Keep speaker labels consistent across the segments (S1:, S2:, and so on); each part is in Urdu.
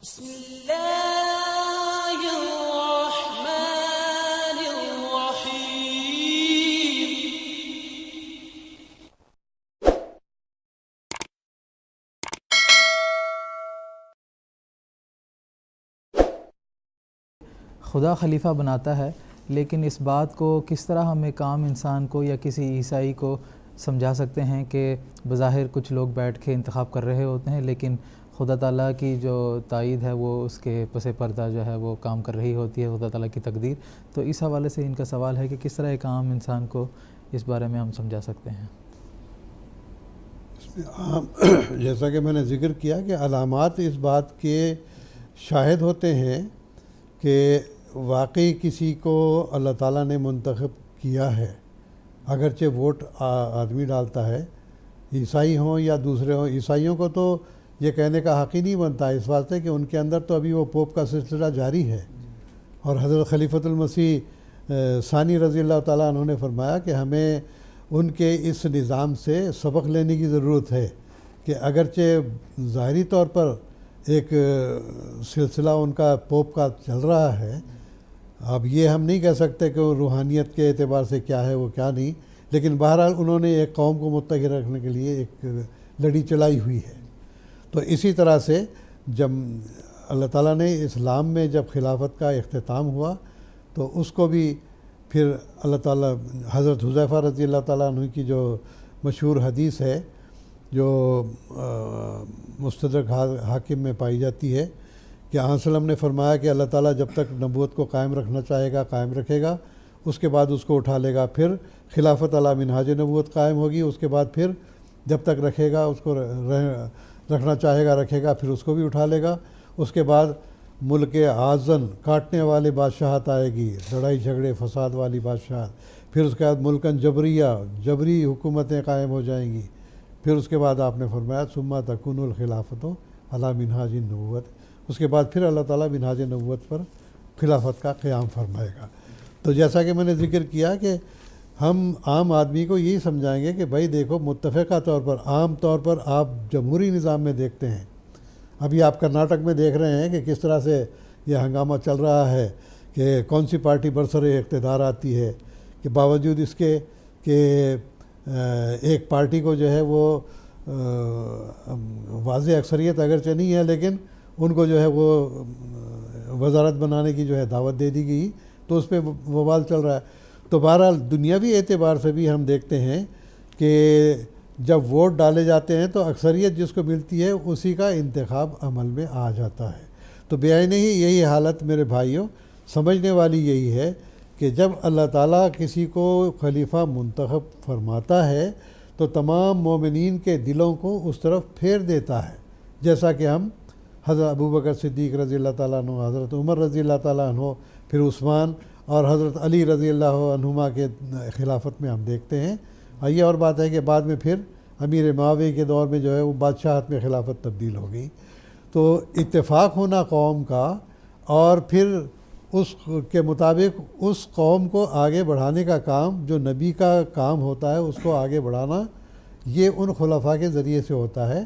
S1: بسم اللہ الرحمن الرحیم۔
S2: خدا خلیفہ بناتا ہے، لیکن اس بات کو کس طرح ہم ایک عام انسان کو یا کسی عیسائی کو سمجھا سکتے ہیں کہ بظاہر کچھ لوگ بیٹھ کے انتخاب کر رہے ہوتے ہیں، لیکن خدا تعالیٰ کی جو تائید ہے وہ اس کے پس پردہ جو ہے وہ کام کر رہی ہوتی ہے، خدا تعالیٰ کی تقدیر۔ تو اس حوالے سے ان کا سوال ہے کہ کس طرح ایک عام انسان کو اس بارے میں ہم سمجھا سکتے ہیں۔
S3: جیسا کہ میں نے ذکر کیا کہ علامات اس بات کے شاہد ہوتے ہیں کہ واقعی کسی کو اللہ تعالیٰ نے منتخب کیا ہے، اگرچہ ووٹ آدمی ڈالتا ہے، عیسائی ہوں یا دوسرے ہوں۔ عیسائیوں کو تو یہ کہنے کا حق ہی نہیں بنتا، اس واسطے کہ ان کے اندر تو ابھی وہ پوپ کا سلسلہ جاری ہے، اور حضرت خلیفۃ المسیح ثانی رضی اللہ تعالیٰ عنہ نے فرمایا کہ ہمیں ان کے اس نظام سے سبق لینے کی ضرورت ہے کہ اگرچہ ظاہری طور پر ایک سلسلہ ان کا پوپ کا چل رہا ہے، اب یہ ہم نہیں کہہ سکتے کہ وہ روحانیت کے اعتبار سے کیا ہے وہ کیا نہیں، لیکن بہرحال انہوں نے ایک قوم کو متحد رکھنے کے لیے ایک لڑی چلائی ہوئی ہے۔ تو اسی طرح سے جب اللہ تعالیٰ نے اسلام میں جب خلافت کا اختتام ہوا تو اس کو بھی پھر اللہ تعالیٰ حضرت حذیفہ رضی اللہ تعالیٰ عنہ کی جو مشہور حدیث ہے جو مستدرک حاکم میں پائی جاتی ہے کہ آن وسلم نے فرمایا کہ اللہ تعالیٰ جب تک نبوت کو قائم رکھنا چاہے گا قائم رکھے گا، اس کے بعد اس کو اٹھا لے گا، پھر خلافت علی منہاج نبوت قائم ہوگی، اس کے بعد پھر جب تک رکھے گا اس کو رکھنا چاہے گا رکھے گا، پھر اس کو بھی اٹھا لے گا، اس کے بعد ملک آزن کاٹنے والی بادشاہت آئے گی، لڑائی جھگڑے فساد والی بادشاہت، پھر اس کے بعد ملکن جبری حکومتیں قائم ہو جائیں گی، پھر اس کے بعد آپ نے فرمایا ثم تکون الخلافت علی منہاج النبوت، اس کے بعد پھر اللہ تعالیٰ منہاج نبوت پر خلافت کا قیام فرمائے گا۔ تو جیسا کہ میں نے ذکر کیا کہ ہم عام آدمی کو یہی سمجھائیں گے کہ بھائی دیکھو، متفقہ طور پر عام طور پر آپ جمہوری نظام میں دیکھتے ہیں، ابھی آپ کرناٹک میں دیکھ رہے ہیں کہ کس طرح سے یہ ہنگامہ چل رہا ہے کہ کون سی پارٹی برسر اقتدار آتی ہے، کہ باوجود اس کے کہ ایک پارٹی کو جو ہے وہ واضح اکثریت اگرچہ نہیں ہے، لیکن ان کو جو ہے وہ وزارت بنانے کی جو ہے دعوت دے دی گئی، تو اس پہ بوال چل رہا ہے۔ تو بہرحال دنیاوی اعتبار سے بھی ہم دیکھتے ہیں کہ جب ووٹ ڈالے جاتے ہیں تو اکثریت جس کو ملتی ہے اسی کا انتخاب عمل میں آ جاتا ہے۔ تو بیان ہی یہی حالت میرے بھائیوں سمجھنے والی یہی ہے کہ جب اللہ تعالیٰ کسی کو خلیفہ منتخب فرماتا ہے تو تمام مومنین کے دلوں کو اس طرف پھیر دیتا ہے، جیسا کہ ہم حضرت ابوبکر صدیق رضی اللہ تعالیٰ عنہ، حضرت عمر رضی اللہ تعالیٰ عنہ، پھر عثمان اور حضرت علی رضی اللہ عنہما کے خلافت میں ہم دیکھتے ہیں۔ یہ اور بات ہے کہ بعد میں پھر امیر معاویہ کے دور میں جو ہے وہ بادشاہت میں خلافت تبدیل ہو گئی۔ تو اتفاق ہونا قوم کا اور پھر اس کے مطابق اس قوم کو آگے بڑھانے کا کام جو نبی کا کام ہوتا ہے اس کو آگے بڑھانا، یہ ان خلفاء کے ذریعے سے ہوتا ہے۔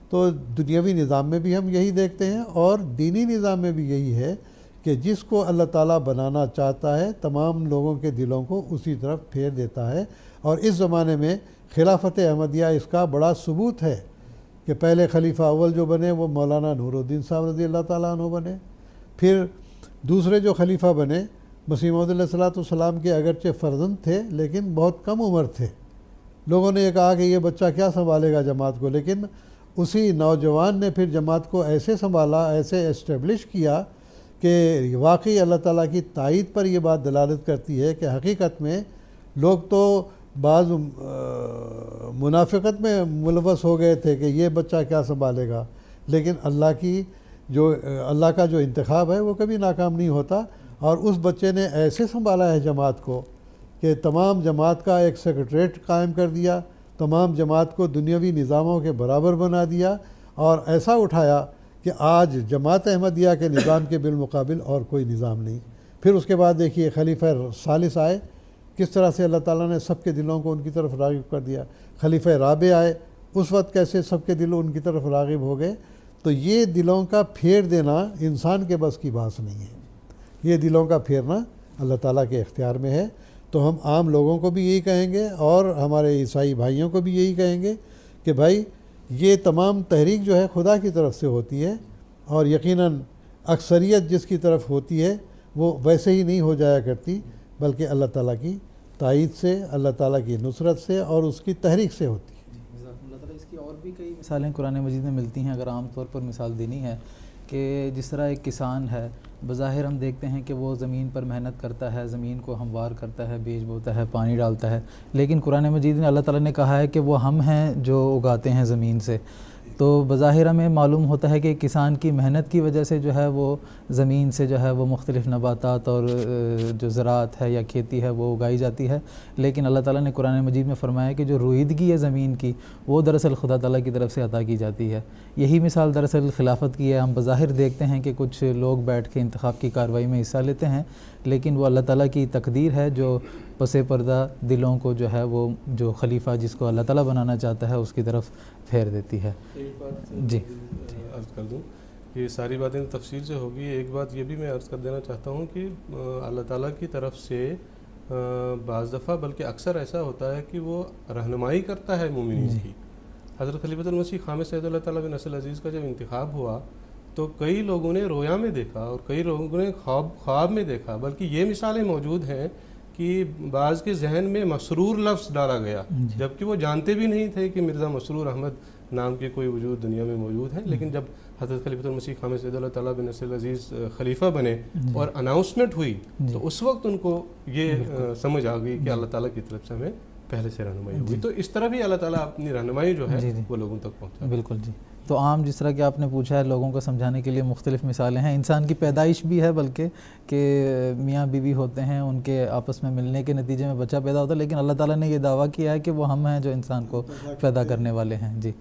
S3: تو دنیاوی نظام میں بھی ہم یہی دیکھتے ہیں اور دینی نظام میں بھی یہی ہے کہ جس کو اللہ تعالیٰ بنانا چاہتا ہے تمام لوگوں کے دلوں کو اسی طرف پھیر دیتا ہے۔ اور اس زمانے میں خلافت احمدیہ اس کا بڑا ثبوت ہے کہ پہلے خلیفہ اول جو بنے وہ مولانا نور الدین صاحب رضی اللہ تعالیٰ عنہ بنے، پھر دوسرے جو خلیفہ بنے مسیح موعود علیہ السلام کے اگرچہ فرزند تھے لیکن بہت کم عمر تھے۔ لوگوں نے یہ کہا کہ یہ بچہ کیا سنبھالے گا جماعت کو، لیکن اسی نوجوان نے پھر جماعت کو ایسے سنبھالا، ایسے اسٹیبلش کیا کہ واقعی اللہ تعالیٰ کی تائید پر یہ بات دلالت کرتی ہے کہ حقیقت میں لوگ تو بعض منافقت میں ملوث ہو گئے تھے کہ یہ بچہ کیا سنبھالے گا، لیکن اللہ کا جو انتخاب ہے وہ کبھی ناکام نہیں ہوتا، اور اس بچے نے ایسے سنبھالا ہے جماعت کو کہ تمام جماعت کا ایک سیکریٹریٹ قائم کر دیا، تمام جماعت کو دنیاوی نظاموں کے برابر بنا دیا، اور ایسا اٹھایا کہ آج جماعت احمدیہ کے نظام کے بالمقابل اور کوئی نظام نہیں۔ پھر اس کے بعد دیکھیے خلیفہ ثالث آئے، کس طرح سے اللہ تعالیٰ نے سب کے دلوں کو ان کی طرف راغب کر دیا۔ خلیفہ رابع آئے، اس وقت کیسے سب کے دل ان کی طرف راغب ہو گئے۔ تو یہ دلوں کا پھیر دینا انسان کے بس کی بات نہیں ہے، یہ دلوں کا پھیرنا اللہ تعالیٰ کے اختیار میں ہے۔ تو ہم عام لوگوں کو بھی یہی کہیں گے اور ہمارے عیسائی بھائیوں کو بھی یہی کہیں گے کہ بھائی یہ تمام تحریک جو ہے خدا کی طرف سے ہوتی ہے، اور یقیناً اکثریت جس کی طرف ہوتی ہے وہ ویسے ہی نہیں ہو جایا کرتی، بلکہ اللہ تعالیٰ کی تائید سے، اللہ تعالیٰ کی نصرت سے اور اس کی تحریک سے ہوتی ہے۔
S2: اللہ تعالیٰ اس کی اور بھی کئی مثالیں قرآن مجید میں ملتی ہیں، اگر عام طور پر مثال دینی ہے کہ جس طرح ایک کسان ہے، بظاہر ہم دیکھتے ہیں کہ وہ زمین پر محنت کرتا ہے، زمین کو ہموار کرتا ہے، بیج بوتا ہے، پانی ڈالتا ہے، لیکن قرآن مجید میں اللہ تعالیٰ نے کہا ہے کہ وہ ہم ہیں جو اگاتے ہیں زمین سے۔ تو بظاہر ہمیں معلوم ہوتا ہے کہ کسان کی محنت کی وجہ سے جو ہے وہ زمین سے جو ہے وہ مختلف نباتات اور جو زراعت ہے یا کھیتی ہے وہ اگائی جاتی ہے، لیکن اللہ تعالیٰ نے قرآن مجید میں فرمایا کہ جو رویدگی ہے زمین کی وہ دراصل خدا تعالیٰ کی طرف سے عطا کی جاتی ہے۔ یہی مثال دراصل خلافت کی ہے۔ ہم بظاہر دیکھتے ہیں کہ کچھ لوگ بیٹھ کے انتخاب کی کارروائی میں حصہ لیتے ہیں، لیکن وہ اللہ تعالیٰ کی تقدیر ہے جو پس پردہ دلوں کو جو ہے وہ جو خلیفہ جس کو اللہ تعالیٰ بنانا چاہتا ہے اس کی طرف پھیر دیتی ہے۔
S4: ایک بات
S2: جی
S4: عرض کر دوں، یہ ساری باتیں تفصیل سے ہوگی، ایک بات یہ بھی میں عرض کر دینا چاہتا ہوں کہ اللہ تعالیٰ کی طرف سے بعض دفعہ بلکہ اکثر ایسا ہوتا ہے کہ وہ رہنمائی کرتا ہے مومنین کی۔ حضرت خلیفۃ المسیح خامس سید اللہ تعالیٰ بن نصر العزیز کا جب انتخاب ہوا تو کئی لوگوں نے رویا میں دیکھا اور کئی لوگوں نے خواب میں دیکھا، بلکہ یہ مثالیں موجود ہیں کہ بعض کے ذہن میں مسرور لفظ ڈالا گیا، جبکہ وہ جانتے بھی نہیں تھے کہ مرزا مسرور احمد نام کے کوئی وجود دنیا میں موجود ہے، لیکن جب حضرت خلیفۃ المسیح خامس سید اللہ تعالیٰ بن نصر العزیز خلیفہ بنے اور اناؤنسمنٹ ہوئی تو اس وقت ان کو یہ سمجھ آ گئی کہ اللہ تعالیٰ کی طرف سے ہمیں پہلے سے رہنمائی ہوئی۔ تو اس طرح بھی اللہ تعالیٰ اپنی رہنمائی جو ہے وہ لوگوں تک پہنچا۔
S2: بالکل جی۔ تو عام جس طرح کہ آپ نے پوچھا ہے لوگوں کو سمجھانے کے لیے مختلف مثالیں ہیں، انسان کی پیدائش بھی ہے، بلکہ کہ میاں بیوی ہوتے ہیں، ان کے آپس میں ملنے کے نتیجے میں بچہ پیدا ہوتا ہے، لیکن اللہ تعالیٰ نے یہ دعویٰ کیا ہے کہ وہ ہم ہیں جو انسان کو پیدا کرنے والے ہیں۔ جی